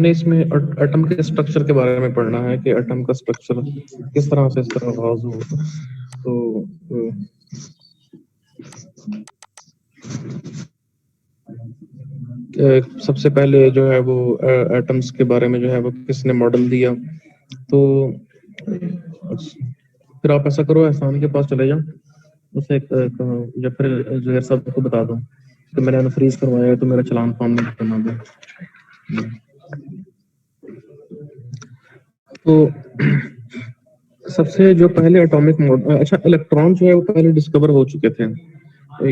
हमने इसमें एटम के स्ट्रक्चर के बारे में पढ़ना है कि एटम का स्ट्रक्चर किस तरह से इसका आगाज हुआ। तो सबसे पहले जो है वो एटम्स के बारे में जो है वो किसने मॉडल दिया। तो फिर आप ऐसा करो, एहसान के पास चले जाओ, उसे कहो, या फिर जहर साहब को बता दो कि मैंने अनफ्रीज करवाया है तो मेरा चलान फॉर्म में करना दो। तो सबसे जो पहले एटॉमिक मॉडल, अच्छा इलेक्ट्रॉन जो है वो पहले डिस्कवर हो चुके थे।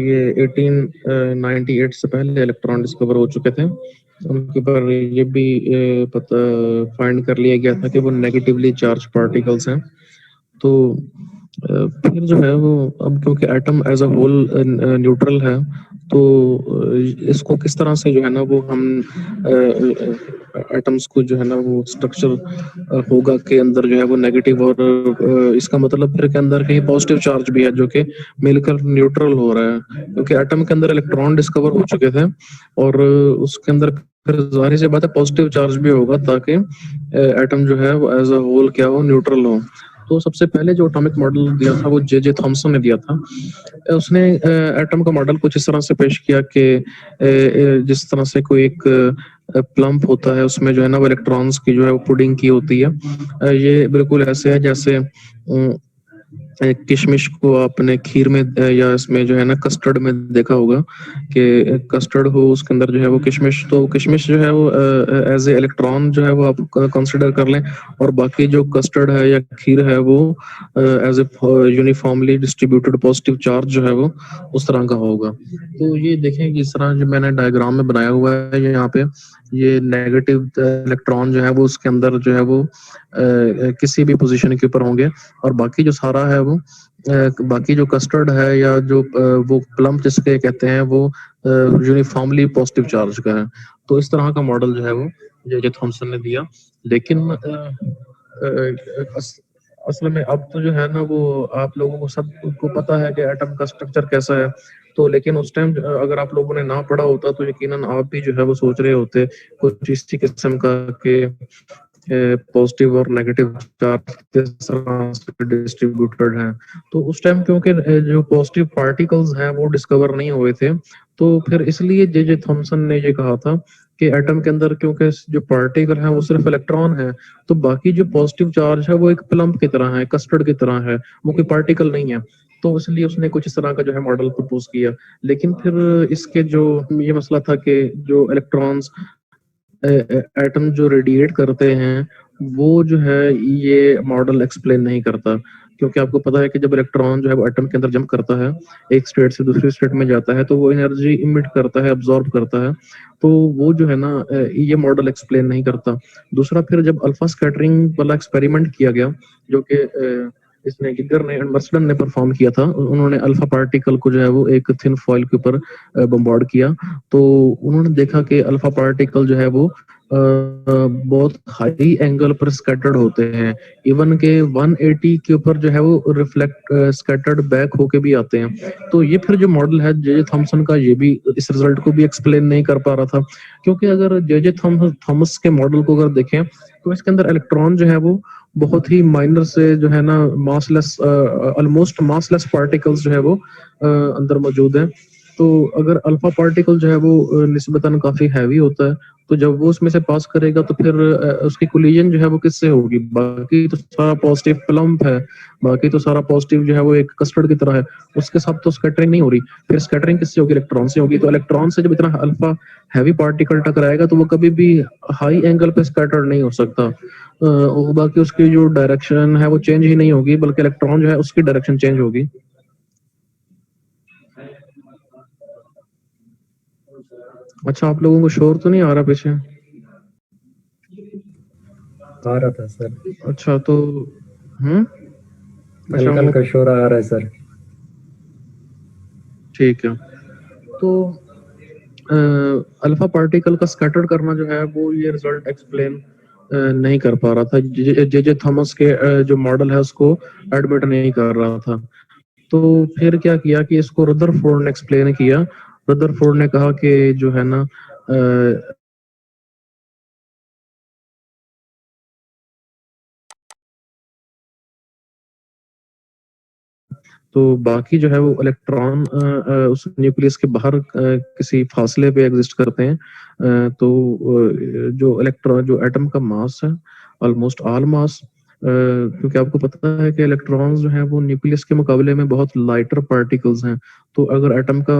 ये 1898 से पहले इलेक्ट्रॉन डिस्कवर हो चुके थे। उनके ऊपर ये भी पता फाइंड कर लिया गया था कि वो नेगेटिवली चार्ज पार्टिकल्स हैं। तो फिर जो है वो अब क्योंकि atom as a whole neutral है, तो इसको किस तरह से जो है ना वो हम एटम्स को जो है ना वो स्ट्रक्चर होगा के अंदर जो है वो नेगेटिव और इसका मतलब फिर के अंदर कहीं पॉजिटिव चार्ज भी है जो कि मिलकर न्यूट्रल हो रहा है, क्योंकि एटम के अंदर इलेक्ट्रॉन डिस्कवर हो चुके थे और उसके अंदर फिर जाहिर सी बात है पॉजिटिव चार्ज भी होगा ताकि एटम जो है वो एज अ होल क्या हो, न्यूट्रल हो। तो सबसे पहले जो एटॉमिक मॉडल दिया था वो जे थॉमसन ने दिया था। उसने एटम का मॉडल कुछ इस तरह से पेश किया कि जिस तरह से कोई एक प्लम्प होता है उसमें जो है ना वो इलेक्ट्रॉन्स की जो है वो पुडिंग की होती है। ये बिल्कुल ऐसे है जैसे किशमिश को आपने खीर में या इसमें जो है ना कस्टर्ड में देखा होगा कि कस्टर्ड हो उसके अंदर जो है वो किशमिश, तो किशमिश जो है वो एज ए इलेक्ट्रॉन जो है वो आप कंसिडर कर लें, और बाकी जो कस्टर्ड है या खीर है वो as a uniformly distributed positive charge जो है वो उस तरह का होगा। तो ये देखें कि इस तरह जो मैंने डायग्राम में बनाया हुआ है यहाँ पे, ये नेगेटिव इलेक्ट्रॉन जो है वो उसके अंदर जो है वो किसी भी पोजीशन के ऊपर होंगे, और बाकी जो सारा है वो बाकी जो कस्टर्ड है या जो वो प्लम जिसके कहते हैं वो यूनिफॉर्मली पॉजिटिव चार्ज का है। तो इस तरह का मॉडल जो है वो जे थॉमसन ने दिया। लेकिन असल में अब तो जो है ना वो आप लोगों को सबको पता है कि एटम का स्ट्रक्चर कैसा है। तो लेकिन उस टाइम अगर आप लोगों ने ना पढ़ा होता तो यकीनन आप भी जो है वो सोच रहे होते कुछ इसी किस्म का कि पॉजिटिव और नेगेटिव चार्ज किस तरह से डिस्ट्रीब्यूटेड हैं। तो उस टाइम क्योंकि जो पॉजिटिव पार्टिकल्स हैं वो डिस्कवर नहीं हुए थे, तो फिर इसलिए जे थॉमसन ने ये कहा था कि एटम के अंदर क्योंकि जो पार्टिकल है वो सिर्फ इलेक्ट्रॉन है, तो बाकी जो पॉजिटिव चार्ज है वो एक प्लम्प की तरह है, कस्टर्ड की तरह है, वो कोई पार्टिकल नहीं है। तो इसलिए उसने कुछ इस तरह का जो है मॉडल प्रपोज किया। लेकिन फिर इसके जो ये मसला था कि जो इलेक्ट्रॉन्स एटम जो रेडिएट करते हैं वो जो है ये मॉडल एक्सप्लेन नहीं करता, क्योंकि आपको पता है कि जब इलेक्ट्रॉन जो है वो एटम के अंदर जंप करता है, एक स्टेट से दूसरी स्टेट में जाता है, तो वो एनर्जी इमिट करता है, अब्सॉर्ब करता है। तो वो जो है ना ये मॉडल एक्सप्लेन नहीं करता। दूसरा, फिर जब अल्फा स्कैटरिंग वाला एक्सपेरिमेंट किया गया जो कि इसने गिगर ने एंड मर्सडन ने परफॉर्म किया था, उन्होंने अल्फा पार्टिकल को जो है वो एक थिन फॉइल के ऊपर बम्बार्ड किया, तो उन्होंने देखा कि अल्फा पार्टिकल जो है वो बहुत हाई एंगल पर स्कैटर्ड होते हैं, इवन के 180 के ऊपर जो है वो रिफ्लेक्ट स्कैटर्ड बैक होके भी आते हैं। तो ये फिर जो मॉडल है जे थॉमसन का, ये भी इस रिजल्ट को भी एक्सप्लेन नहीं कर पा रहा था, क्योंकि अगर जे थॉमस के मॉडल को अगर देखें तो इसके अंदर इलेक्ट्रॉन जो है वो बहुत ही माइनर से जो है ना मासलेस, ऑलमोस्ट मासलेस पार्टिकल्स जो है वो अंदर मौजूद है। तो अगर अल्फा पार्टिकल जो है वो निस्बतन काफी हैवी होता है, तो जब वो उसमें से पास करेगा तो फिर उसकी कोलिजन जो है वो किससे होगी, बाकी तो सारा पॉजिटिव प्लम्प है, बाकी तो सारा पॉजिटिव जो है वो एक कस्टर्ड की तरह है, उसके साथ तो स्कैटरिंग नहीं हो रही। फिर स्कैटरिंग किससे होगी, इलेक्ट्रॉन से होगी। तो इलेक्ट्रॉन से जब इतना अल्फा हैवी पार्टिकल टकराएगा तो वो कभी भी हाई एंगल पे स्कैटर्ड नहीं हो सकता। बाकी उसकी जो डायरेक्शन है वो चेंज ही नहीं होगी, बल्कि इलेक्ट्रॉन जो है उसकी डायरेक्शन चेंज होगी। अच्छा, आप लोगों को शोर तो नहीं आ रहा पीछे? आ रहा था सर। अच्छा, तो अच्छा, हल्का हल्का शोर आ रहा है सर। ठीक है। तो अल्फा पार्टिकल का स्कैटर करना जो है वो ये रिजल्ट एक्सप्लेन नहीं कर पा रहा था, जे थॉमस के जो मॉडल है उसको एडमिट नहीं कर रहा था। तो फिर क्या किया कि इसको रदरफोर्ड ने एक्सप्लेन किया। रदरफोर्ड ने कहा कि जो है ना तो बाकी जो है वो इलेक्ट्रॉन उस न्यूक्लियस के बाहर किसी फासले पे एग्जिस्ट करते हैं। तो जो इलेक्ट्रॉन जो एटम का मास है ऑलमोस्ट ऑल मास, क्योंकि आपको पता है कि इलेक्ट्रॉन्स जो हैं वो न्यूक्लियस के मुकाबले में बहुत लाइटर पार्टिकल्स हैं। तो अगर एटम का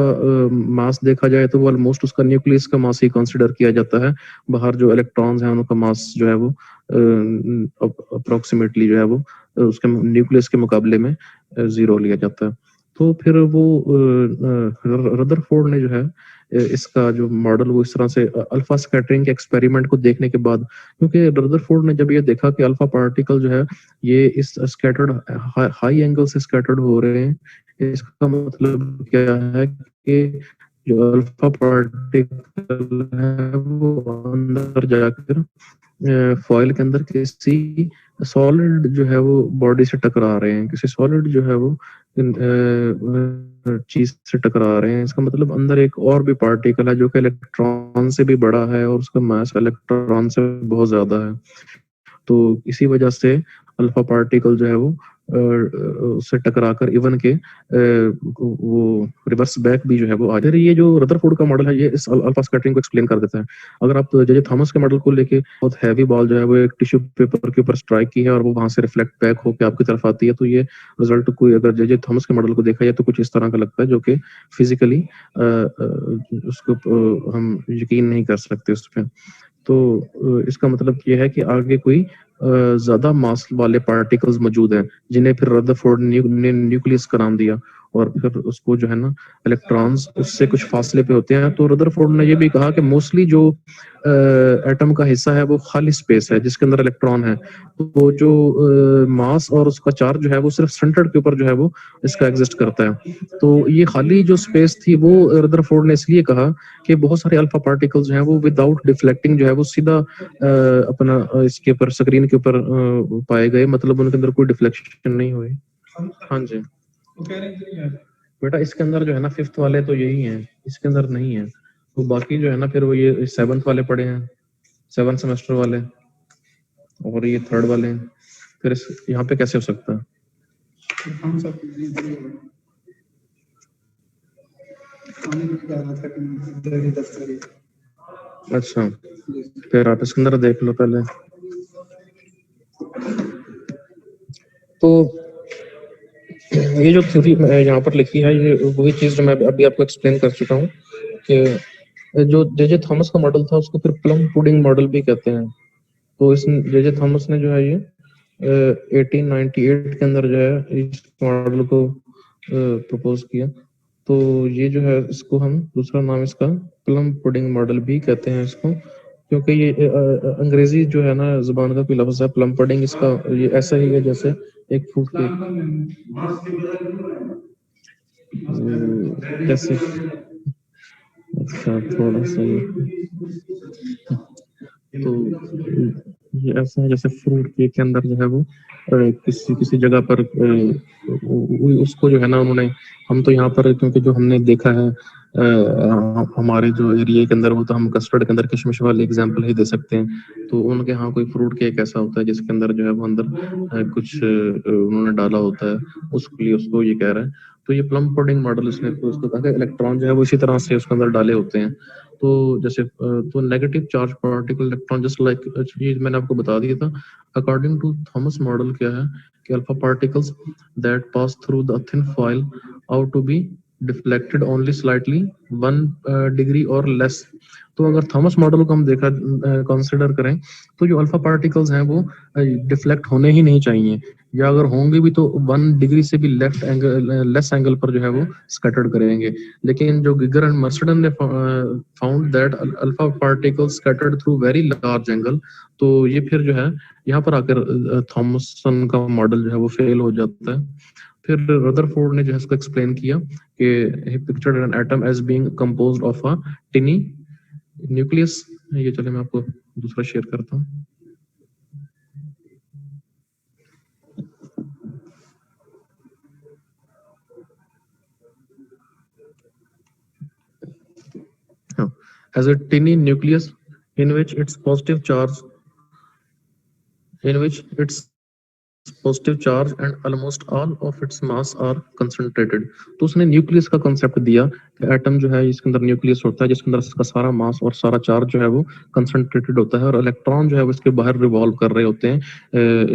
मास देखा जाए तो वो ऑलमोस्ट उसका न्यूक्लियस का मास ही कंसिडर किया जाता है। बाहर जो इलेक्ट्रॉन्स हैं उनका मास जो है वो अप्रोक्सीमेटली जो है वो उसके न्यूक्लियस के मुकाबले में जीरो लिया जाता है। तो फिर वो रदरफोर्ड ने जो है इसका जो मॉडल वो इस तरह से अल्फा स्कैटरिंग के एक्सपेरिमेंट को देखने के बाद, क्योंकि रदरफोर्ड ने जब ये देखा कि अल्फा पार्टिकल जो है ये इस स्कैटर्ड हाई एंगल से स्कैटर्ड हो रहे हैं, इसका मतलब क्या है कि जो अल्फा पार्टिकल है वो अंदर जाकर फॉइल के अंदर किसी सॉलिड जो है वो बॉडी से टकरा रहे हैं, किसी सॉलिड जो है वो चीज से टकरा रहे हैं। इसका मतलब अंदर एक और भी पार्टिकल है जो कि इलेक्ट्रॉन से भी बड़ा है और उसका मास इलेक्ट्रॉन से बहुत ज्यादा है। तो इसी वजह से अल्फा पार्टिकल जो है वो उससे टकराकर इवन के वो रिवर्स बैक भी जो है वो आ जाए। ये जो रदरफोर्ड का मॉडल है ये इस अल्फा स्कैटरिंग को एक्सप्लेन कर देता है। अगर आप जे थॉमस के मॉडल को लेके बहुत हैवी बॉल जो है वो एक टिश्यू पेपर के ऊपर स्ट्राइक की है और वो वहां से रिफ्लेक्ट बैक होकर आपकी तरफ आती है, तो ये रिजल्ट कोई अगर जे थॉमस के मॉडल को देखा जाए तो कुछ इस तरह का लगता है, जो कि फिजिकली उसको हम यकीन नहीं कर सकते उस पर। तो इसका मतलब ये है कि आगे कोई ज्यादा मास वाले पार्टिकल्स मौजूद हैं जिन्हें फिर रदरफोर्ड ने न्यूक्लियस का नाम दिया, और फिर उसको जो है ना इलेक्ट्रॉन्स उससे कुछ फासले पे होते हैं। तो रदरफोर्ड ने ये भी कहा कि मोस्टली जो एटम का हिस्सा है वो खाली स्पेस है जिसके अंदर इलेक्ट्रॉन है। तो जो मास और उसका चार्ज जो है वो सिर्फ सेंटर के ऊपर जो है वो इसका एग्जिस्ट करता है। तो ये खाली जो स्पेस थी वो रदरफोर्ड ने इसलिए कहा कि बहुत सारे अल्फा पार्टिकल्स जो हैं वो विदाउट डिफ्लेक्टिंग जो है वो सीधा अपना इसके ऊपर स्क्रीन के ऊपर पाए गए, मतलब उनके अंदर कोई डिफ्लेक्शन नहीं हुई। हाँ जी बेटा, इसके अंदर जो है ना फिफ्थ वाले तो यही हैं, इसके अंदर नहीं है। तो बाकी जो है ना फिर वो ये सेवंथ वाले पड़े हैं, 7th सेमेस्टर वाले, और ये 3rd वाले हैं। फिर यहाँ पे कैसे हो सकता है? अच्छा, फिर आप इसके अंदर देख लो पहले। तो ये जो थ्योरी यहाँ पर लिखी है ये वही चीज जो मैं अभी आपको एक्सप्लेन कर चुका हूँ कि जो जे थॉमस का मॉडल था उसको फिर प्लम पुडिंग मॉडल भी कहते हैं। तो इस जे थॉमस ने जो है ये 1898 के अंदर जो है इस मॉडल को प्रपोज किया। तो ये जो है इसको हम दूसरा नाम इसका प्लम पुडिंग मॉडल भी कहते हैं इसको, क्योंकि ये अंग्रेजी जो है ना जुबान का कोई लफ्ज है प्लम पुडिंग, इसका ये ऐसा ही है जैसे एक फ्रूट केक। कैसे? अच्छा, थोड़ा सा तो ये ऐसा है जैसे फ्रूट केक के अंदर जो है वो किसी किसी जगह पर उसको जो है ना उन्होंने, हम तो यहाँ पर क्योंकि जो हमने देखा है हमारे जो एरिया के अंदर वो तो हम कस्टर्ड के अंदर किशमिश वाले एग्जांपल ही दे सकते हैं। तो उनके यहाँ कोई फ्रूट केक ऐसा होता है जिसके अंदर जो है वो अंदर कुछ उन्होंने डाला होता है, उसके लिए उसको ये कह रहा है। तो ये प्लम पुडिंग मॉडल इसने उसको कहा कि इलेक्ट्रॉन जो है वो इसी तरह से उसके अंदर डाले होते हैं। तो जैसे तो negative charge particle electron just like ये मैंने आपको बता दिया था। अकॉर्डिंग टू थॉमस मॉडल क्या है कि alpha particles that pass through the thin foil out to be deflected only slightly 1 degree और लेस। तो अगर थॉमस मॉडल को हम देखा कंसिडर करें तो जो अल्फा पार्टिकल्स हैं वो डिफ्लेक्ट होने ही नहीं चाहिए, या अगर होंगे भी तो 1 डिग्री से भी लेफ्ट एंगल लेस एंगल पर जो है वो स्कैटर्ड करेंगे। लेकिन जो गिगर एंड मर्सडन ने found that alpha particles scattered through very large angle, तो ये फिर जो है यहाँ पर आकर थॉमसन का मॉडल जो है वो फेल हो जाता है। फिर रदरफोर्ड ने जो है इसको एक्सप्लेन किया कि he pictured an atom as being composed of a tiny nucleus। ये चले मैं आपको दूसरा शेयर करता हूँ। As a tiny nucleus in which its positive charge in which its positive charge and almost all of its mass are concentrated. तो उसने nucleus का कॉन्सेप्ट दिया कि एटम जो है इसके अंदर न्यूक्लियस होता है जिसके अंदर इसका सारा मास और सारा चार्ज जो है वो कंसंट्रेटेड होता है और इलेक्ट्रॉन जो है वो इसके बाहर रिवॉल्व कर रहे होते हैं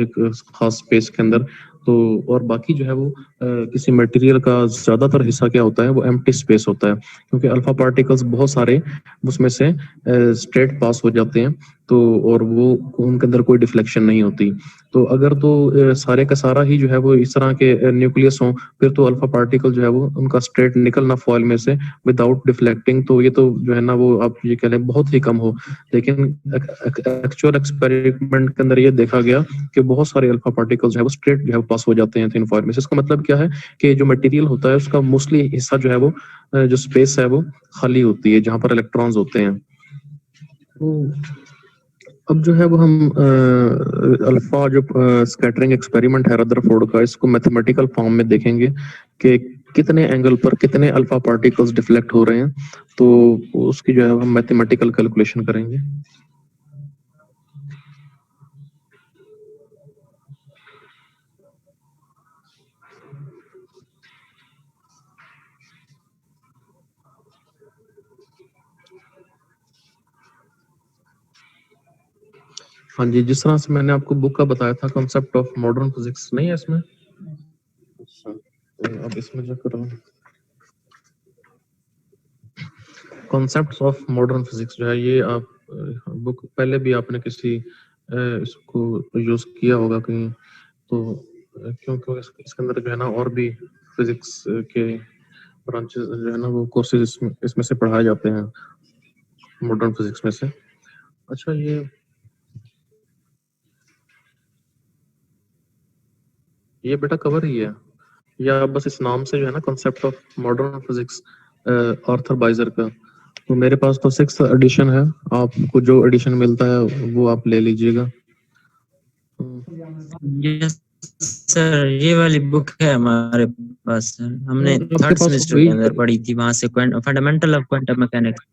एक खास स्पेस के अंदर। तो और बाकी जो है वो किसी मटेरियल का ज्यादातर हिस्सा क्या होता है वो एम्प्टी स्पेस होता है, क्योंकि अल्फा पार्टिकल्स बहुत सारे उसमें से स्ट्रेट पास हो जाते हैं, तो और वो उनके अंदर कोई डिफ्लेक्शन नहीं होती। तो अगर तो सारे का सारा ही जो है वो इस तरह के न्यूक्लियस हो, फिर तो अल्फा पार्टिकल जो है वो उनका स्ट्रेट निकलना फॉइल में से विदाउट डिफ्लेक्टिंग, तो ये तो जो है ना वो आप ये कह लें बहुत ही कम हो। लेकिन एक्चुअल एक्सपेरिमेंट के अंदर ये देखा गया कि बहुत सारे अल्फा पार्टिकल जो है वो स्ट्रेट जो है पास हो जाते हैं थिन फॉइल में से। इसका मतलब क्या है कि जो मटेरियल होता है उसका मोस्टली हिस्सा जो है वो जो स्पेस है वो खाली होती है जहां पर इलेक्ट्रॉन्स होते हैं। तो अब जो है वो हम अल्फा जो स्कैटरिंग एक्सपेरिमेंट है रदरफोर्ड का, इसको मैथमेटिकल फॉर्म में देखेंगे कि कितने एंगल पर कितने अल्फा पार्टिकल्स डिफ्लेक्ट हो रहे हैं, तो उसकी जो है हम मैथमेटिकल कैलकुलेशन करेंगे। हाँ जी, जिस तरह से मैंने आपको बुक का बताया था कॉन्सेप्ट ऑफ मॉडर्न फिजिक्स, नहीं है इसमें? अच्छा, तो अब इसमें जो करो कॉन्सेप्ट्स ऑफ मॉडर्न फिजिक्स जो है ये आप बुक पहले भी आपने किसी इसको यूज किया होगा कहीं, तो क्योंकि इसके अंदर जो है ना और भी फिजिक्स के ब्रांचेस जो है ना वो कोर्सेज इसमें से पढ़ाए जाते हैं मॉडर्न फिजिक्स में से। अच्छा, ये बेटा कवर ही है या बस इस नाम से जो है ना concept of modern physics Arthur Beiser का। तो मेरे पास तो 6th एडिशन है, आपको जो एडिशन मिलता है वो आप ले लीजिएगा। यस सर, ये वाली बुक है हमारे पास सर, हमने आपके थर्ड पास सेमेस्टर वही के अंदर पढ़ी थी, वहां से फंडामेंटल ऑफ क्वांटम मैकेनिक्स।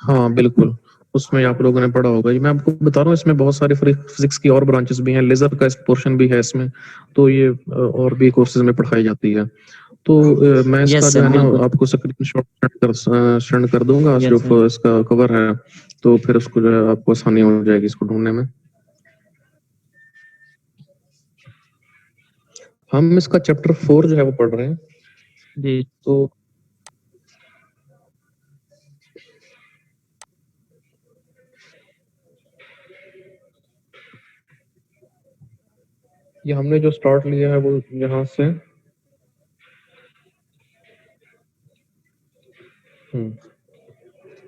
हाँ बिल्कुल, उसमें आप लोगों ने पढ़ा होगा। ये मैं आपको बता रहा हूँ इसमें बहुत सारे फिजिक्स की और ब्रांचेस भी हैं, लेजर का पोर्शन भी है इसमें, तो ये और भी कोर्सेज में पढ़ाई जाती है। तो मैं इसका यस जो सर, है ना बिल्कुल। आपको स्क्रीनशॉट सेंड कर दूंगा यस जो सर। इसका कवर है, तो फिर उसको जो है आपको आसानी हो जाएगी इसको ढूंढने में। हम इसका चैप्टर 4 जो है वो पढ़ रहे हैं। जी तो ये हमने जो स्टार्ट लिया है वो यहाँ से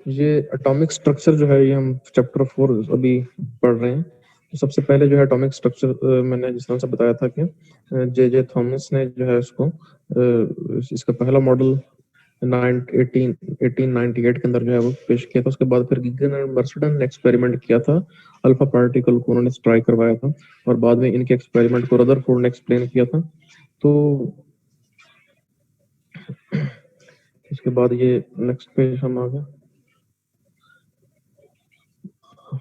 ये एटॉमिक स्ट्रक्चर जो है ये हम चैप्टर 4 अभी पढ़ रहे हैं। तो सबसे पहले जो है एटॉमिक स्ट्रक्चर मैंने जिस तरह से बताया था कि जे थॉमस ने जो है इसको इसका पहला मॉडल 1898 के अंदर जो है वो पेश किया था। उसके बाद फिर गिगन एंड मर्सडन ने एक्सपेरिमेंट किया था, अल्फा पार्टिकल को उन्होंने ट्राई करवाया था, और बाद में इनके एक्सपेरिमेंट को रदरफोर्ड ने एक्सप्लेन किया था। तो इसके बाद ये नेक्स्ट पेज हम आ गए।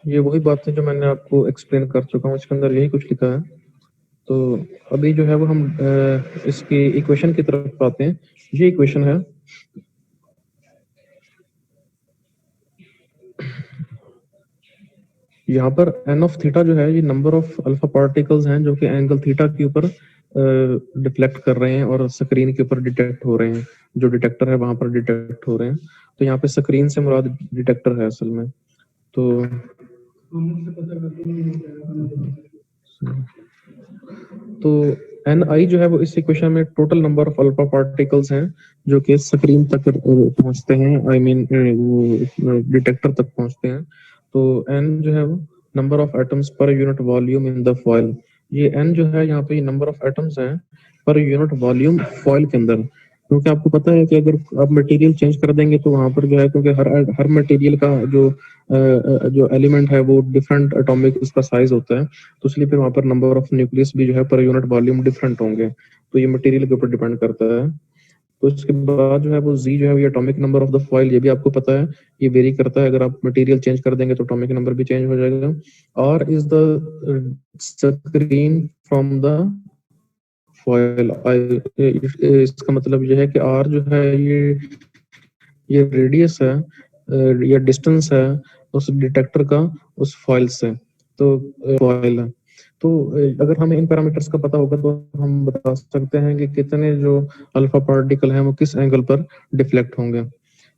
ये वही बातें जो मैंने आपको एक्सप्लेन कर चुका हूँ, इसके अंदर यही कुछ लिखा है। तो अभी जो है वो हम इसकी इक्वेशन की तरफ आते हैं। ये इक्वेशन है, यहाँ पर एन ऑफ थीटा जो है ये नंबर ऑफ अल्फा पार्टिकल्स हैं जो कि एंगल थीटा के ऊपर डिफ्लेक्ट कर रहे हैं और स्क्रीन के ऊपर डिटेक्ट हो रहे हैं। जो डिटेक्टर है वहां पर डिटेक्ट हो रहे हैं। तो यहाँ पे स्क्रीन से मुराद डिटेक्टर है असल में। तो एन आई जो है वो इस इक्वेशन में total number of alpha particles हैं जो कि स्क्रीन तक पहुंचते हैं, आई मीन वो डिटेक्टर तक पहुंचते हैं। तो एन जो है वो number of atoms per unit volume in the foil. ये एन जो है यहाँ पे नंबर ऑफ एटम्स हैं पर यूनिट वॉल्यूम फॉइल के अंदर, क्योंकि आपको पता है कि अगर आप मटेरियल चेंज कर देंगे तो वहां पर जो है, क्योंकि हर मटेरियल का जो एलिमेंट है वो डिफरेंट एटॉमिक उसका साइज होता है, तो इसलिए फिर वहां पर नंबर ऑफ न्यूक्लियस भी जो है पर यूनिट वॉल्यूम डिफरेंट होंगे। तो ये मटेरियल के ऊपर डिपेंड करता है। तो इसके बाद जो है वो Z जो है ये atomic number of the foil, ये भी आपको पता है, ये वेरी करता है। अगर आप मटेरियल चेंज कर देंगे तो एटॉमिक नंबर भी चेंज हो जाएगा। R is the screen from the foil. इसका मतलब ये है कि R जो है ये रेडियस है या डिस्टेंस है उस डिटेक्टर का उस फॉइल से, तो फॉइल है। तो अगर हमें इन पैरामीटर्स का पता होगा तो हम बता सकते हैं कि कितने जो अल्फा पार्टिकल हैं वो किस एंगल पर डिफ्लेक्ट होंगे।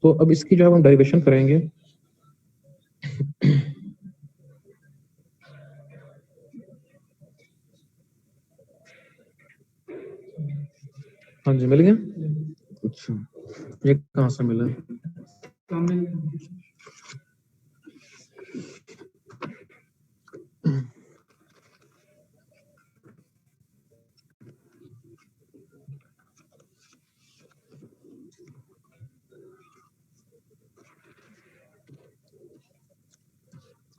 तो अब इसकी जो है हम डेरिवेशन करेंगे। हाँ जी, मिल गया। अच्छा, ये कहाँ से मिला?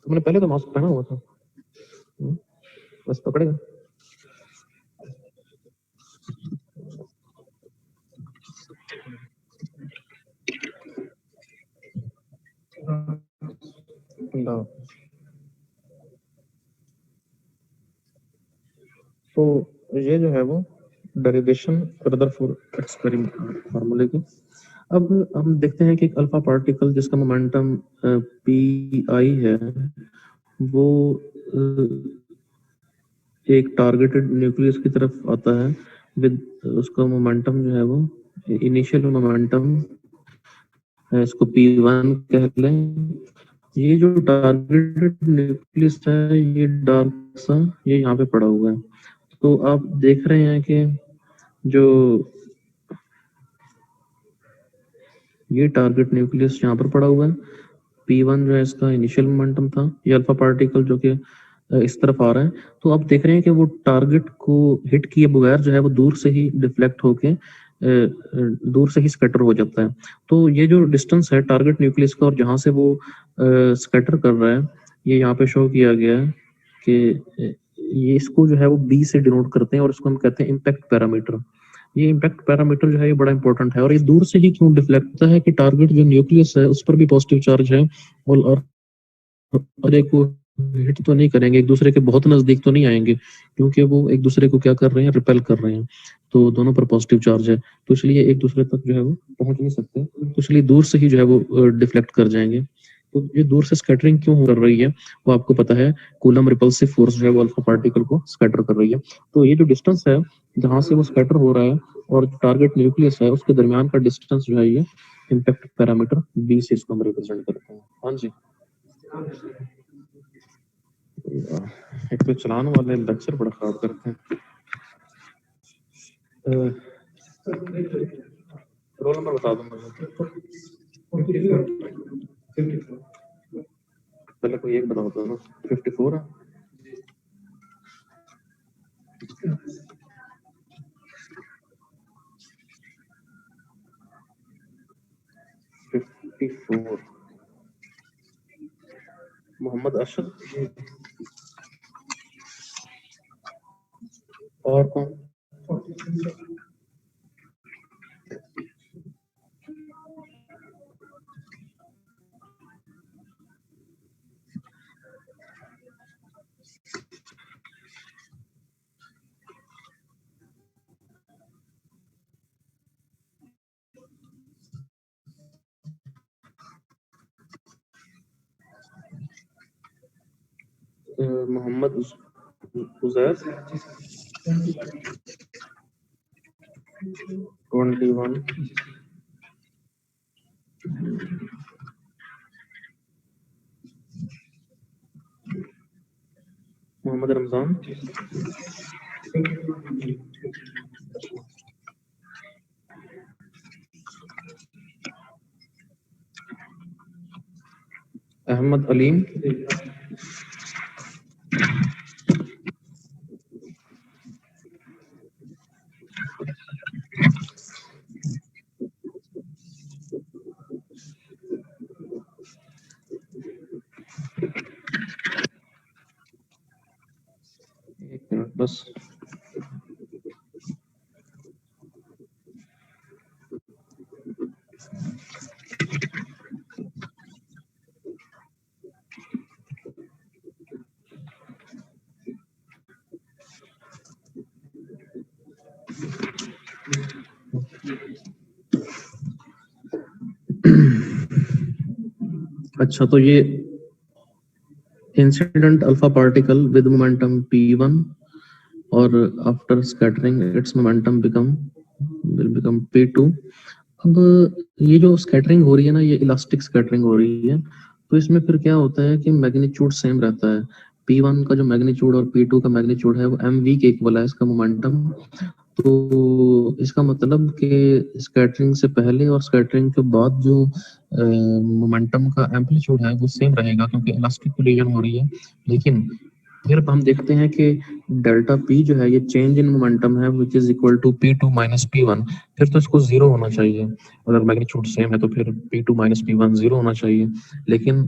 तुमने पहले तो मास्क पहना हुआ था। बस पकड़ेगा। अल्लाह। तो ये जो है वो डेरिवेशन रदरफोर्ड एक्सपेरिमेंट फार्मूले की। अब हम देखते हैं कि एक अल्फा पार्टिकल जिसका मोमेंटम पी आई है वो एक टारगेटेड न्यूक्लियस की तरफ आता है विद उसका मोमेंटम जो है वो इनिशियल मोमेंटम है, इसको P1 कह लें। ये जो टारगेटेड न्यूक्लियस है ये डार्क सा ये यहाँ पे पड़ा हुआ है। तो आप देख रहे हैं कि जो ये टारगेट न्यूक्लियस यहाँ पर पड़ा हुआ है, P1 जो है इसका इनिशियल मोमेंटम था, ये अल्फा पार्टिकल जो कि इस तरफ आ रहा है। तो आप देख रहे हैं कि वो टारगेट को हिट किए बगैर जो है वो दूर से ही डिफ्लेक्ट होके दूर से ही स्कैटर हो जाता है। तो ये जो डिस्टेंस है टारगेट न्यूक्लियस का और जहाँ से वो स्कैटर कर रहा है, ये यहाँ पे शो किया गया है कि ये इसको जो है वो B से डिनोट करते हैं और इसको हम कहते हैं इम्पैक्ट पैरामीटर। ये इम्पैक्ट पैरामीटर जो है ये बड़ा इंपॉर्टेंट है। और ये दूर से ही क्यों डिफ्लेक्ट होता है कि टारगेट जो न्यूक्लियस है उस पर भी पॉजिटिव चार्ज है और एक को हिट तो नहीं करेंगे, एक दूसरे के बहुत नजदीक तो नहीं आएंगे, क्योंकि वो एक दूसरे को क्या कर रहे हैं, रिपेल कर रहे हैं। तो दोनों पर पॉजिटिव चार्ज है, तो इसलिए एक दूसरे तक जो है वो पहुंच नहीं सकते, तो इसलिए दूर से ही जो है वो डिफ्लेक्ट कर जाएंगे। तो ये दूर से स्कैटरिंग क्यों कर रही है वो आपको पता है, कूलम रिपल्सिव फोर्स जो है वो अल्फा पार्टिकल को स्कैटर कर रही है। तो ये जो डिस्टेंस है जहां से वो स्कैटर हो रहा है और टारगेट न्यूक्लियस है उसके दरमियान का डिस्टेंस जो है ये इम्पैक्ट पैरामीटर B से इसको हम रिप्रेजेंट करते हैं। हाँ जी, एक तो चलाने वाले लेक्चर बड़ा खराब करते हैं। रोल नंबर बता दो मुझे। पहले कोई एक बताओ तो ना। 54 है। मोहम्मद अशद और कौन? मोहम्मद उजैर 21। मोहम्मद रमजान अहमद अलीम एक मिनट बस। अच्छा, तो ये incident alpha particle with momentum p1 और after scattering it's momentum will become p2। अब ये जो स्कैटरिंग हो रही है ना, ये इलास्टिक स्कैटरिंग हो रही है, तो इसमें फिर क्या होता है कि मैग्नीट्यूड सेम रहता है। p1 का जो मैग्नीट्यूड और p2 का मैग्नीट्यूड है वो mv के इक्वल है इसका मोमेंटम। तो इसका मतलब कि स्कैटरिंग से पहले और स्कैटरिंग के बाद जो मोमेंटम का एम्पलीट्यूड है वो सेम रहेगा, क्योंकि इलास्टिक कोलिजन हो रही है। लेकिन फिर हम देखते हैं कि डेल्टा पी जो है ये चेंज इन मोमेंटम है which is equal to p2 minus p1। फिर तो इसको जीरो होना चाहिए, अगर मैग्नीट्यूड सेम है तो फिर p2 माइनस p1 जीरो होना चाहिए। लेकिन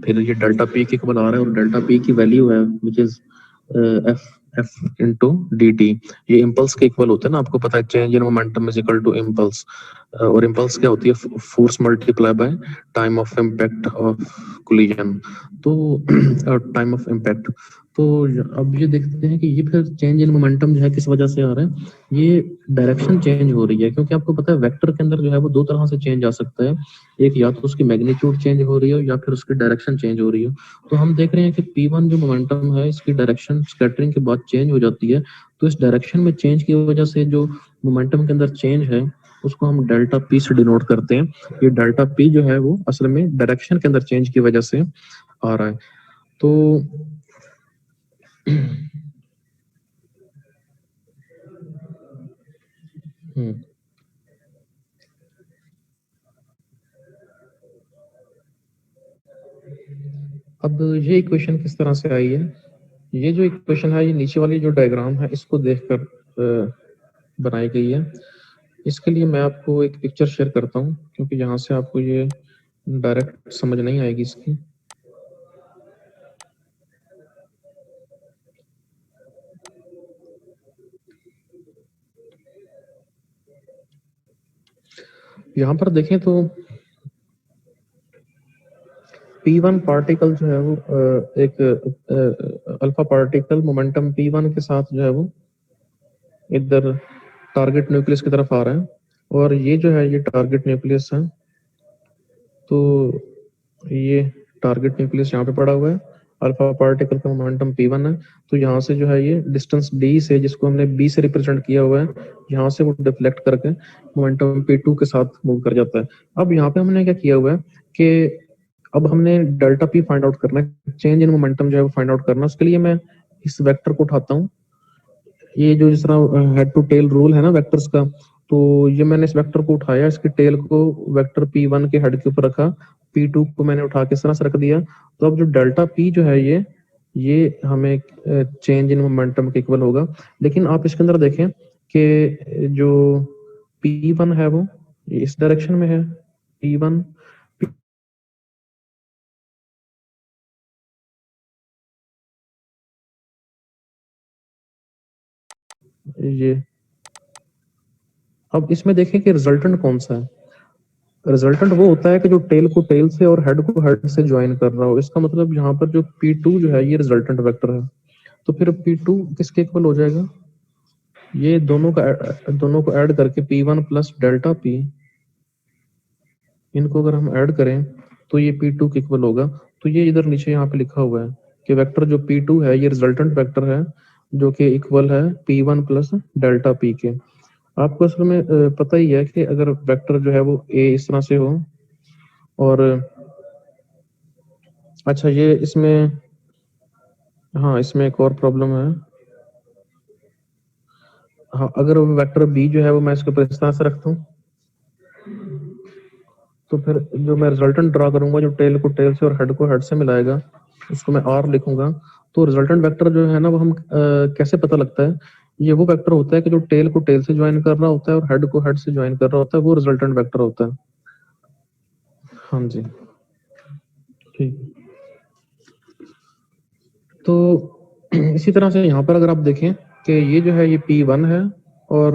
फिर ये डेल्टा पी के इक्वल आ रहा है और डेल्टा पी की वैल्यू है which is f into d t. ये इम्पल्स के इक्वल होते हैं ना, आपको पता है change in momentum is equal to impulse, और इम्पल्स क्या होती है force multiply by time of impact of collision. तो टाइम ऑफ इम्पैक्ट। तो अब ये देखते हैं कि ये फिर चेंज इन मोमेंटम जो है किस वजह से आ रहा है। ये डायरेक्शन चेंज हो रही है, क्योंकि आपको पता है वेक्टर के अंदर जो है वो दो तरह से चेंज आ सकता है, एक या तो उसकी मैग्नीट्यूड चेंज हो रही हो या फिर उसकी डायरेक्शन चेंज हो रही हो। तो हम देख रहे हैं कि p1 जो मोमेंटम है इसकी डायरेक्शन स्कैटरिंग के बाद चेंज हो जाती है। तो इस डायरेक्शन में चेंज की वजह से जो मोमेंटम के अंदर चेंज है उसको हम डेल्टा पी से डिनोट करते हैं। ये डेल्टा पी जो है वो असल में डायरेक्शन के अंदर चेंज की वजह से आ रहा है। तो अब ये इक्वेशन किस तरह से आई है, ये जो इक्वेशन है ये नीचे वाली जो डायग्राम है इसको देखकर बनाई गई है। इसके लिए मैं आपको एक पिक्चर शेयर करता हूँ, क्योंकि यहाँ से आपको ये डायरेक्ट समझ नहीं आएगी इसकी। यहाँ पर देखें तो p1 पार्टिकल जो है वो एक अल्फा पार्टिकल मोमेंटम p1 के साथ जो है वो इधर टारगेट न्यूक्लियस की तरफ आ रहा है, और ये जो है ये टारगेट न्यूक्लियस है। तो ये टारगेट न्यूक्लियस यहाँ पे पड़ा हुआ है, अल्फा पार्टिकल का मोमेंटम p1 है। तो यहाँ से जो है ये डिस्टेंस d से, जिसको हमने b से रिप्रेजेंट किया हुआ है, यहाँ से वो डिफ्लेक्ट करके मोमेंटम p2 के साथ मूव कर जाता है। अब यहाँ पे हमने क्या किया हुआ है कि अब हमने डेल्टा p फाइंड आउट करना है, चेंज इन मोमेंटम जो है वो फाइंड आउट करना है। उसके लिए मैं इस वेक्टर को उठाता हूँ, ये जो जिस तरह हेड टू टेल रूल है ना वेक्टर्स का, तो ये मैंने इस वेक्टर को उठाया, इसके टेल को वेक्टर p1 के हेड के ऊपर रखा, p2 को मैंने उठा के इस तरह से रख दिया। तो अब जो डेल्टा p जो है ये हमें चेंज इन मोमेंटम के इक्वल होगा। लेकिन आप इसके अंदर देखें कि जो p1 है वो इस डायरेक्शन में है, p1 ये। अब इसमें देखें कि रिजल्टेंट कौन सा है। रिजल्टेंट वो होता है कि जो टेल को टेल से और हेड को हेड से ज्वाइन कर रहा हो। इसका मतलब यहाँ पर जो p2 जो है ये रिजल्टेंट वेक्टर है। तो फिर p2 किसके इक्वल हो जाएगा, ये दोनों को ऐड करके p1 प्लस डेल्टा p, इनको अगर हम ऐड करें तो ये p2 के इक्वल होगा। तो ये इधर नीचे यहाँ पे लिखा हुआ है कि वेक्टर जो p2 है ये रिजल्टेंट वेक्टर है, जो कि इक्वल है p1 प्लस डेल्टा p के। आपको असल में पता ही है कि अगर वेक्टर जो है वो a इस तरह से हो, और अच्छा ये इसमें, हाँ इसमें एक और प्रॉब्लम है। हाँ, अगर वेक्टर b जो है वो मैं इसके ऊपर इस तरह से रखता हूँ, तो फिर जो मैं रिजल्टेंट ड्रा करूंगा जो टेल को टेल से और हेड को हेड से मिलाएगा, उसको मैं r लिखूंगा। तो रिजल्टेंट वेक्टर जो है ना वो हम कैसे पता लगता है, ये वो वेक्टर होता है कि जो टेल को टेल से ज्वाइन कर रहा होता है और हेड को हेड से ज्वाइन कर रहा होता है, वो रिजल्टेंट वेक्टर होता है। हाँ जी, ठीक। तो इसी तरह से यहाँ पर अगर आप देखें कि ये जो है ये p1 है और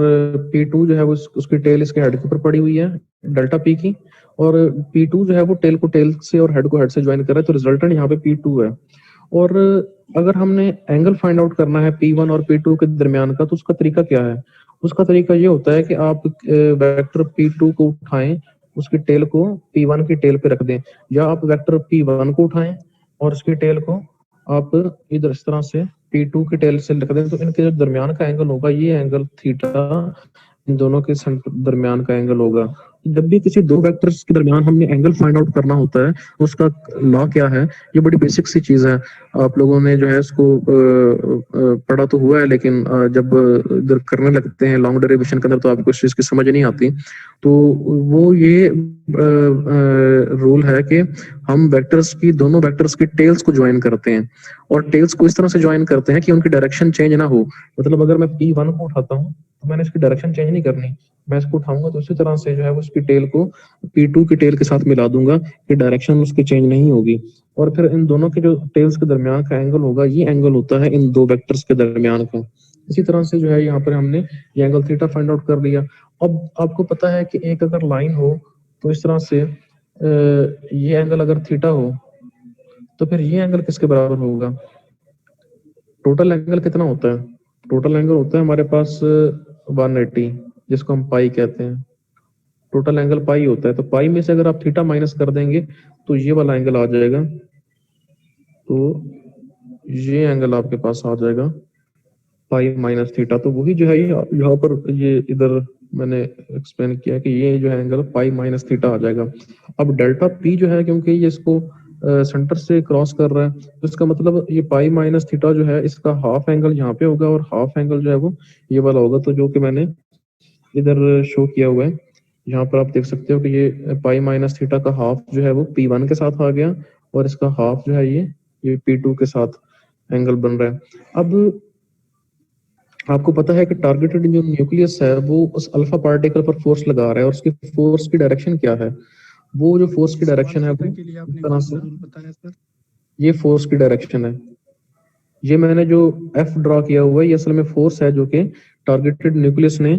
p2 जो है वो उसकी टेल इसके हेड के ऊपर पड़ी हुई है डेल्टा p की, और p2 जो है वो टेल को टेल से और हेड को हेड से ज्वाइन कर रहा है, तो रिजल्टेंट यहाँ पे p2 है। और अगर हमने एंगल फाइंड आउट करना है p1 और p2 के दरमियान का, तो उसका तरीका क्या है, उसका तरीका ये होता है कि आप वेक्टर P2 को उठाएं, उसकी टेल को P1 की टेल पे रख दें, या आप वेक्टर P1 को उठाएं और उसकी टेल को आप इधर इस तरह से P2 की टेल से रख दें, तो इनके जो दरमियान का एंगल होगा ये एंगल थीटा इन दोनों के दरमियान का एंगल होगा। जब भी किसी दो वेक्टर्स के दरमियान हमने एंगल फाइंड आउट करना होता है, उसका लॉ क्या है, ये बड़ी बेसिक सी चीज है। आप लोगों ने जो है इसको पढ़ा तो हुआ है, लेकिन जब इधर करने लगते हैं लॉन्ग डेरिवेशन के अंदर तो आपको इस चीज की समझ नहीं आती। तो वो ये रूल है कि हम वेक्टर्स की दोनों वेक्टर्स की टेल्स को ज्वाइन करते हैं, और टेल्स को इस तरह से ज्वाइन करते हैं कि उनकी डायरेक्शन चेंज ना हो। मतलब अगर मैं P1 को उठाता हूँ तो मैंने इसकी डायरेक्शन चेंज नहीं करनी, मैं इसको उठाऊंगा तो उसी तरह से जो है वो उसकी टेल को P2 की टेल के साथ मिला दूंगा कि डायरेक्शन उसकी चेंज नहीं होगी। और फिर इन दोनों के जो टेल्स के दरमियान का एंगल होगा, ये एंगल होता है इन दो वेक्टर्स के दरमियान का। इसी तरह से जो है यहाँ पर हमने ये एंगल थीटा फाइंड आउट कर लिया। अब आपको पता है कि एक अगर लाइन हो तो इस तरह से ये एंगल अगर थीटा हो तो फिर ये एंगल किसके बराबर होगा? टोटल एंगल कितना होता है? टोटल एंगल होता है हमारे पास 180, जिसको हम पाई कहते हैं। टोटल एंगल पाई होता है, तो पाई में से अगर आप थीटा माइनस कर देंगे तो ये वाला एंगल आ जाएगा, तो ये एंगल आपके पास आ जाएगा पाई माइनस थीटा। तो वही जो है ये यहाँ पर ये इधर मैंने एक्सप्लेन किया कि ये जो है एंगल पाई माइनस थीटा आ जाएगा। अब डेल्टा पी जो है, क्योंकि ये इसको सेंटर से क्रॉस कर रहा है, तो इसका मतलब ये पाई माइनस थीटा जो है इसका हाफ एंगल यहाँ पे होगा और हाफ एंगल जो है वो ये वाला होगा। तो जो कि मैंने इधर शो किया हुआ है, यहाँ पर आप देख सकते हो कि ये पाई माइनस थीटा का हाफ जो है वो P1 के साथ आ गया, और इसका हाफ जो है ये P2 के साथ एंगल बन रहा है। अब आपको पता है कि टारगेटेड जो न्यूक्लियस है वो उस अल्फा पार्टिकल पर फोर्स लगा रहा है, और उसकी फोर्स की डायरेक्शन क्या है? वो जो फोर्स की डायरेक्शन है वो इस तरह से, ये फोर्स की डायरेक्शन है। ये मैंने जो एफ ड्रॉ किया हुआ है ये असल में फोर्स है जो कि टारगेटेड न्यूक्लियस ने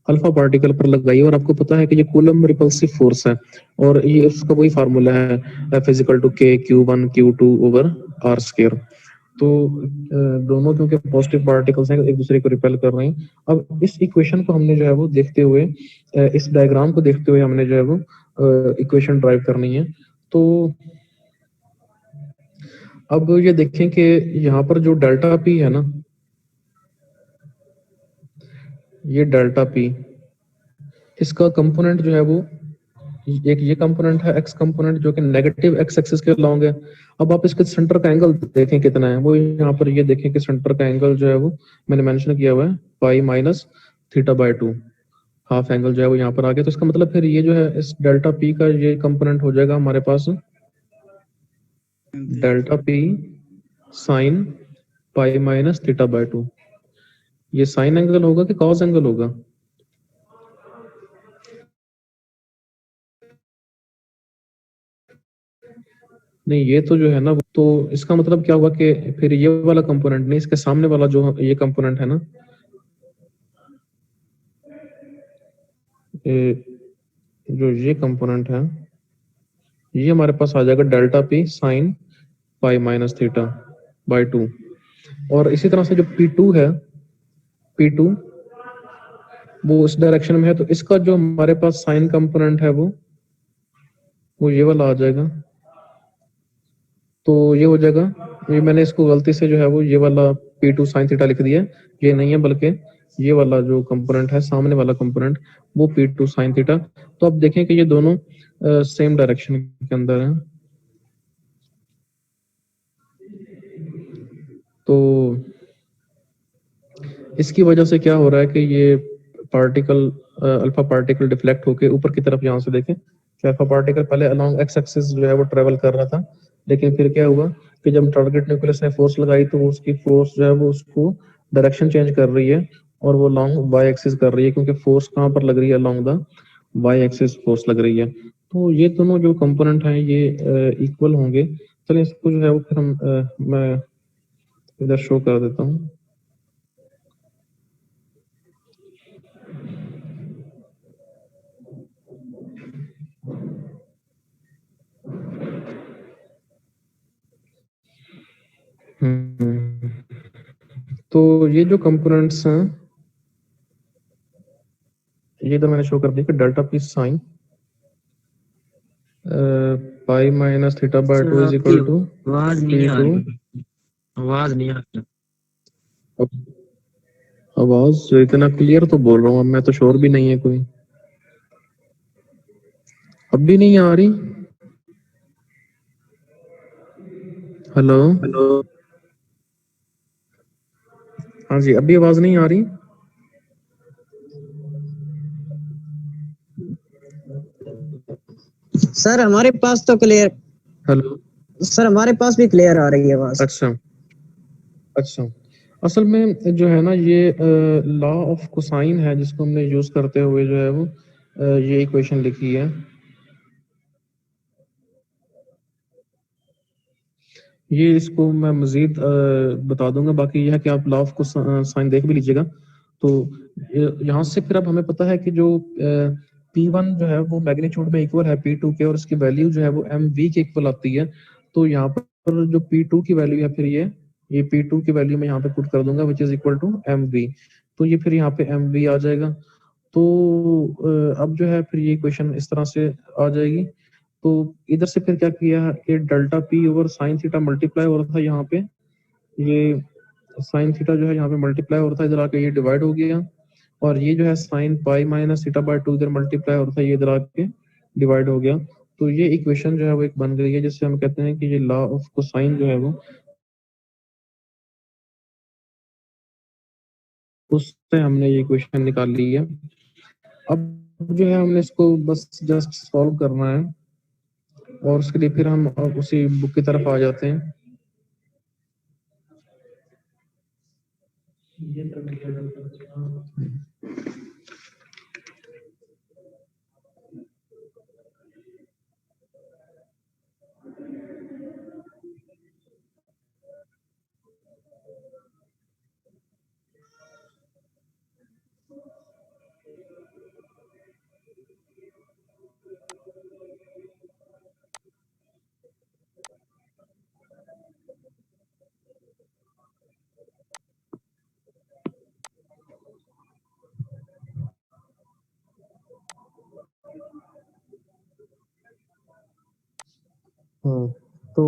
अल्फा पार्टिकल पर लगाई है। और आपको पता है कि ये कूलम रिपल्सिव फोर्स है, और ये उसका वही फार्मूला है F equal to K Q1 Q2 over R square. तो दोनों क्योंकि पॉजिटिव पार्टिकल्स हैं एक दूसरे को रिपेल कर रहे हैं। अब इस इक्वेशन को हमने जो है वो देखते हुए, इस डायग्राम को देखते हुए हमने जो है वो इक्वेशन ड्राइव करनी है। तो अब ये देखें कि यहाँ पर जो डेल्टा पी है ना, ये डेल्टा पी, इसका कंपोनेंट जो है वो एक ये कंपोनेंट है एक्स कंपोनेंट जो कि नेगेटिव एक्स एक्सिस के लॉन्ग है। अब आप इसके सेंटर का एंगल देखें कितना है, वो यहाँ पर ये देखें कि सेंटर का एंगल जो है वो मैंने मेंशन किया हुआ है पाई minus theta by 2, half angle जो है वो यहाँ पर आ गया। तो इसका मतलब फिर ये जो है इस डेल्टा पी का ये कंपोनेंट हो जाएगा हमारे पास delta P sine pi minus theta by 2। ये साइन एंगल होगा कि कॉस एंगल होगा? नहीं, ये तो जो है ना, तो इसका मतलब क्या हुआ कि फिर ये वाला कंपोनेंट नहीं, इसके सामने वाला जो ये कंपोनेंट है ना, जो ये कंपोनेंट है ये हमारे पास आ जाएगा delta P sine pi minus theta by 2। और इसी तरह से जो P2 है, P2 वो इस डायरेक्शन में है, तो इसका जो हमारे पास साइन कंपोनेंट है वो ये वाला आ जाएगा। तो ये हो जाएगा, ये मैंने इसको गलती से जो है वो ये वाला P2 साइन थीटा लिख दिया, ये नहीं है बल्कि ये वाला जो कंपोनेंट है सामने वाला कंपोनेंट वो P2 साइन थीटा। तो आप देखें कि ये दोनों सेम डायरेक्शन के अंदर हैं। तो इसकी वजह से क्या हो रहा है कि ये पार्टिकल अल्फा पार्टिकल डिफ्लेक्ट होके ऊपर की तरफ, यहाँ से देखें कि अल्फा पार्टिकल पहले अलोंग एक्स एक्सिस जो है वो ट्रेवल कर रहा था, लेकिन फिर क्या हुआ कि जब टारगेट न्यूक्लियस ने फोर्स लगाई तो उसकी फोर्स जो है वो उसको डायरेक्शन चेंज कर रही है, और वो लॉन्ग वाई एक्सिस कर रही है, क्योंकि फोर्स कहाँ पर लग रही है? Long the y axis force लग रही है। तो ये दोनों जो कंपोनेंट हैं ये इक्वल होंगे। चलिए इसको जो है वो फिर हम मैं इधर शो कर देता हूँ। तो ये जो कंपोनेंट्स हैं ये इधर मैंने शो कर दिया कि delta P sine pi minus theta by 2 is equal to आवाज नहीं आ P2। रही, आवाज नहीं आ रही। आवाज जो इतना क्लियर तो बोल रहा हूँ, मैं तो शोर भी नहीं है कोई, अब भी नहीं आ रही। हेलो, हाँ जी, अभी आवाज नहीं आ रही। सर हमारे पास तो क्लियर, हेलो, सर हमारे पास भी क्लियर आ रही है आवाज। अच्छा, असल में जो है ना ये लॉ ऑफ कोसाइन है जिसको हमने यूज करते हुए जो है वो ये इक्वेशन लिखी है। ये इसको मैं मजीद बता दूंगा, बाकी यह है कि आप लॉ ऑफ कोसाइन देख भी लीजिएगा। तो यहाँ से फिर अब हमें पता है कि जो P1 जो है वो मैग्नीट्यूड में इक्वल है P2 के, और इसकी वैल्यू जो है वो mv के इक्वल आती है। तो यहाँ पर जो P2 की वैल्यू है, फिर ये P2 की वैल्यू मैं यहाँ पे पुट कर दूंगा which is equal to mv। तो ये फिर यहाँ पे mv आ जाएगा। तो अब जो है फिर ये इक्वेशन इस तरह से आ जाएगी। तो इधर से फिर क्या किया कि delta P over sine theta multiply हो रहा था, यहाँ पे ये साइन थीटा जो है यहाँ पे मल्टीप्लाई हो रहा था, इधर आके ये डिवाइड हो गया, और ये जो है sign pi minus theta by 2 इधर मल्टीप्लाई हो रहा था, ये इधर आके डिवाइड हो गया। तो ये इक्वेशन जो है वो एक बन गई है, जिससे हम कहते हैं कि ये लॉ ऑफ कोसाइन जो है वो, उससे हमने ये इक्वेशन निकाल ली है। अब जो है हमने इसको बस जस्ट सॉल्व करना है, और उसके लिए फिर हम उसी बुक की तरफ आ जाते हैं। तो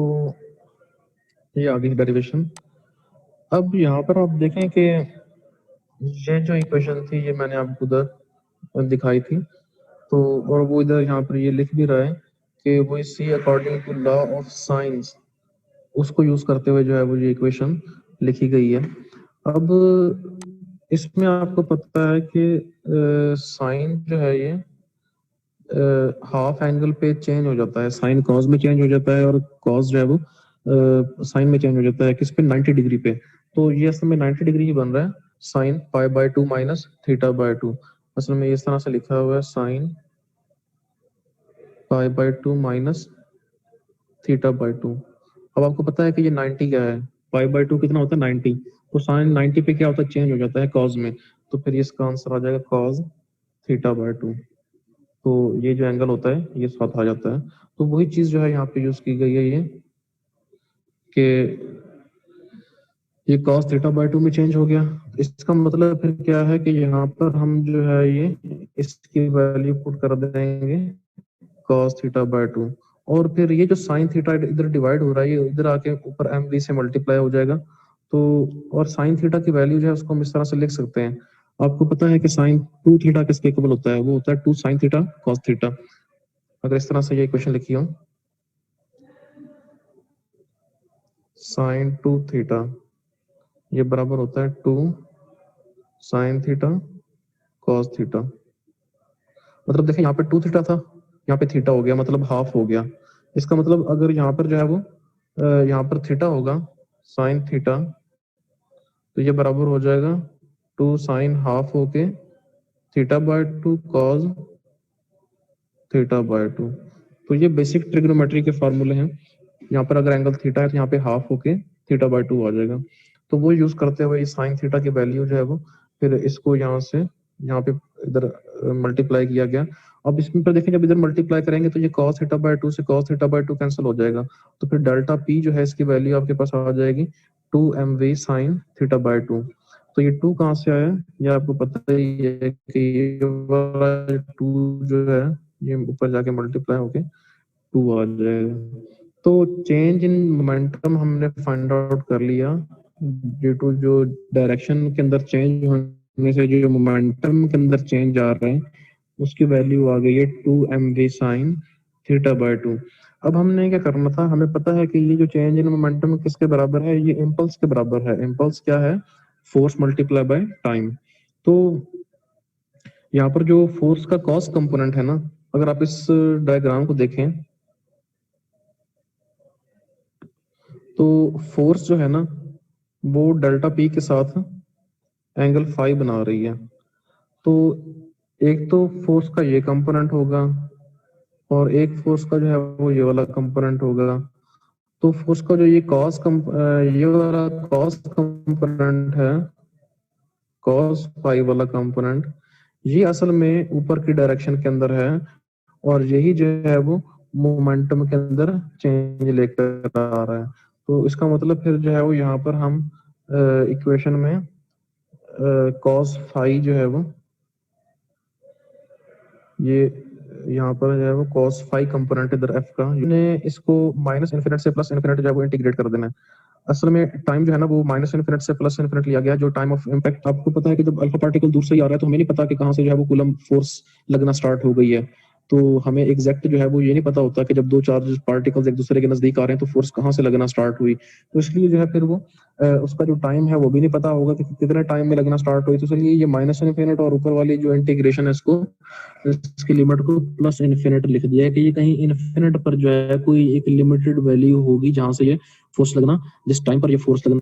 ये आ गई डेरिवेशन। अब यहाँ पर आप देखें कि ये जो इक्वेशन थी ये मैंने आपको उधर दिखाई थी, तो और वो इधर यहाँ पर ये लिख भी रहा है कि वो सी according to law of science, उसको यूज करते हुए जो है वो ये इक्वेशन लिखी गई है। अब इसमें आपको पता है कि साइन जो है ये हाफ एंगल पे चेंज हो जाता है, साइन कॉस में चेंज हो जाता है, और कॉस जो है वो साइन में चेंज हो जाता है, किस पे 90 डिग्री पे। तो ये असल में 90 डिग्री ही बन रहा है, sine pi by 2 minus theta by 2। असल में इस तरह से लिखा हुआ है sine pi by 2 minus theta by 2। अब आपको पता है कि ये 90 क्या है, पाई बाय 2 कितना होता है 90, तो साइन 90 पे क्या होता है चेंज हो जाता है कॉस में, तो फिर इसका आंसर आ जाएगा कॉस थीटा बाय 2। तो ये जो एंगल होता है ये साथ आ जाता है। तो वही चीज जो है यहाँ पे यूज की गई है ये कि ये cos थीटा बाय 2 में चेंज हो गया। इसका मतलब फिर क्या है कि यहाँ पर हम जो है ये इसकी वैल्यू पुट कर देंगे cos थीटा बाय 2, और फिर ये जो sin थीटा इधर डिवाइड हो रहा है ये इधर आके ऊपर mv से मल्टीप्लाई हो जाएगा। तो और sin थीटा की वैल्यू जो है उसको हम इस तरह से लिख सकते हैं। आपको पता है कि sin 2 थीटा किसके इक्वल होता है, वो होता है 2 sin थीटा cos थीटा। अगर इस तरह से ये इक्वेशन लिखी हो, sin 2 थीटा ये बराबर होता है 2 sin थीटा cos थीटा। मतलब देखें यहाँ पे 2 थीटा था, यहाँ पे थीटा हो गया, मतलब हाफ हो गया। इसका मतलब अगर यहाँ पर जो है वो यहाँ पर थीटा होगा sin थीटा, तो ये बराबर हो जाएगा 2 sin हाफ होके theta by 2 cos theta by 2। तो ये बेसिक ट्रिग्नोमेट्री के फॉर्मूले हैं। यहाँ पर अगर एंगल थीटा है तो यहाँ पे हाफ होके थीटा बाय 2 आ जाएगा। तो वो यूज करते हुए साइन थीटा की वैल्यू जो है वो फिर इसको यहाँ से यहाँ पे इधर मल्टीप्लाई किया गया। अब इसमें पर देखें जब इधर मल्टीप्लाई करेंगे तो ये cos थीटा बाय 2 से cos थीटा बाय 2 कैंसिल हो जाएगा, तो फिर डेल्टा p जो है इसकी वैल्यू आपके पास आ जाएगी 2 mv sin थीटा बाय 2। तो ये 2 कहाँ से आया, ये आपको पता ही है कि ये वाला 2 जो है ये ऊपर जाके मल्टीप्लाई होके 2 आ जाएगा। तो चेंज इन मोमेंटम हमने फाइंड आउट कर लिया, ड्यू टू जो डायरेक्शन के अंदर चेंज होने से जो मोमेंटम के अंदर चेंज आ रहे हैं उसकी वैल्यू आ गई है 2mv sin θ/2। अब हमने क्या करना था, हमें पता है कि ये जो चेंज इन मोमेंटम किसके बराबर है, ये इम्पल्स के बराबर है। इम्पल्स क्या है, फोर्स मल्टीप्लाई बाय टाइम। तो यहाँ पर जो फोर्स का कॉस कंपोनेंट है ना, अगर आप इस डायग्राम को देखें तो फोर्स जो है ना वो डेल्टा पी के साथ एंगल फाई बना रही है। तो एक तो फोर्स का ये कंपोनेंट होगा और एक फोर्स का जो है वो ये वाला कंपोनेंट होगा। तो फोर्स का जो ये ये वाला कॉस कंपोनेंट है, कॉस फाई वाला कंपोनेंट, ये असल में ऊपर की डायरेक्शन के अंदर है और यही जो है वो मोमेंटम के अंदर चेंज लेकर आ रहा है। तो इसका मतलब फिर जो है वो यहाँ पर हम इक्वेशन में कॉस फाई जो है वो ये यहाँ पर जो है वो कॉस फाई कंपोनेंट इधर एफ का, इसको माइनस इन्फिनिट से प्लस इन्फिनिट जो है वो इंटीग्रेट कर देना है। असल में टाइम जो है ना वो माइनस इन्फिनिट से प्लस इन्फिनिट लिया गया। जो टाइम ऑफ इम्पैक्ट आपको पता है कि जब अल्फा पार्टिकल दूर से ही आ रहा है तो हमें नहीं पता कि कहाँ से जो है वो कूलम फोर्स लगना स्टार्ट हो गई है। तो हमें एग्जैक्ट जो है वो ये नहीं पता होता कि जब दो चार्ज पार्टिकल्स एक दूसरे के नजदीक आ रहे हैं तो फोर्स कहाँ से लगना स्टार्ट हुई। तो इसलिए जो है फिर वो उसका जो टाइम है वो भी नहीं पता होगा कि कितने टाइम में लगना स्टार्ट हुई। तो इसलिए ये माइनस इन्फिनिट और ऊपर वाली जो इंटीग्रेशन है इसकी लिमिट को प्लस इन्फिनिट लिख दिया है कि ये कहीं इन्फिनिट पर जो है कोई एक लिमिटेड वैल्यू होगी जहां से ये फोर्स लगना, जिस टाइम पर ये फोर्स लगना